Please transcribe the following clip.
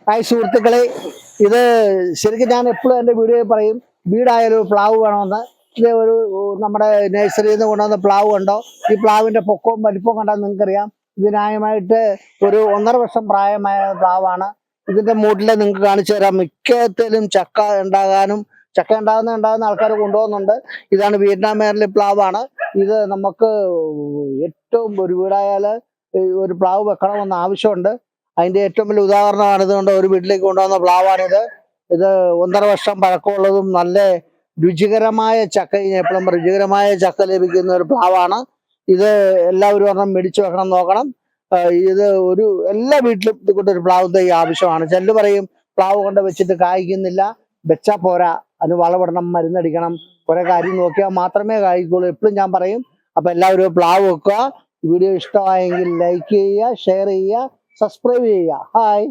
Hi സുഹൃത്തുക്കളെ, ഇത് ശരിക്കും ഞാൻ എപ്പോഴും എൻ്റെ വീഡിയോയിൽ പറയും, വീടായാലും പ്ലാവ് വേണമെന്ന്. ഇത് നമ്മുടെ നഴ്സറിയിൽ നിന്ന് കൊണ്ടുവന്ന പ്ലാവ് കണ്ടോ? ഈ പ്ലാവിൻ്റെ പൊക്കവും വലിപ്പവും കണ്ടാൽ നിങ്ങൾക്കറിയാം. ഇത് ന്യായമായിട്ട് ഒരു 1.5 വർഷം പ്രായമായ പ്ലാവാണ്. ഇതിൻ്റെ മൂട്ടിൽ നിങ്ങൾക്ക് കാണിച്ചു തരാം. മിക്കത്തിലും ചക്ക ഉണ്ടാകുന്ന ആൾക്കാർ കൊണ്ടുപോകുന്നുണ്ട്. ഇതാണ് വിയറ്റ്നാം മേർലി പ്ലാവാണ്. ഇത് നമുക്ക് ഏറ്റവും ഒരു വീടായാൽ ഒരു പ്ലാവ് വെക്കണമെന്ന് ആവശ്യമുണ്ട്. അതിന്റെ ഏറ്റവും വലിയ ഉദാഹരണമാണ് ഇതുകൊണ്ട് ഒരു വീട്ടിലേക്ക് കൊണ്ടുവന്ന പ്ലാവാണിത്. ഇത് 1.5 വർഷം പഴക്കമുള്ളതും നല്ല രുചികരമായ ചക്ക ലഭിക്കുന്ന ഒരു പ്ലാവാണ്. ഇത് എല്ലാവരും ഒരെണ്ണം മേടിച്ചു വെക്കണം, നോക്കണം. ഇത് എല്ലാ വീട്ടിലും ഇതുകൊണ്ട് ഒരു പ്ലാവ് തൈ ആവശ്യമാണ്. ചിലർ പറയും പ്ലാവ് കൊണ്ട് വെച്ചിട്ട് കായ്ക്കുന്നില്ല, വെച്ചാ പോരാ, അതിന് വളമിടണം, മരുന്നടിക്കണം, കുറെ കാര്യം നോക്കിയാൽ മാത്രമേ കായ്ക്കുള്ളൂ. എപ്പോഴും ഞാൻ പറയും. അപ്പൊ എല്ലാവരും പ്ലാവ് വെക്കുക. വീഡിയോ ഇഷ്ടമായെങ്കിൽ ലൈക്ക് ചെയ്യുക, ഷെയർ ചെയ്യുക, സബ്സ്ക്രൈബ് ചെയ്യുക. ഹായ്.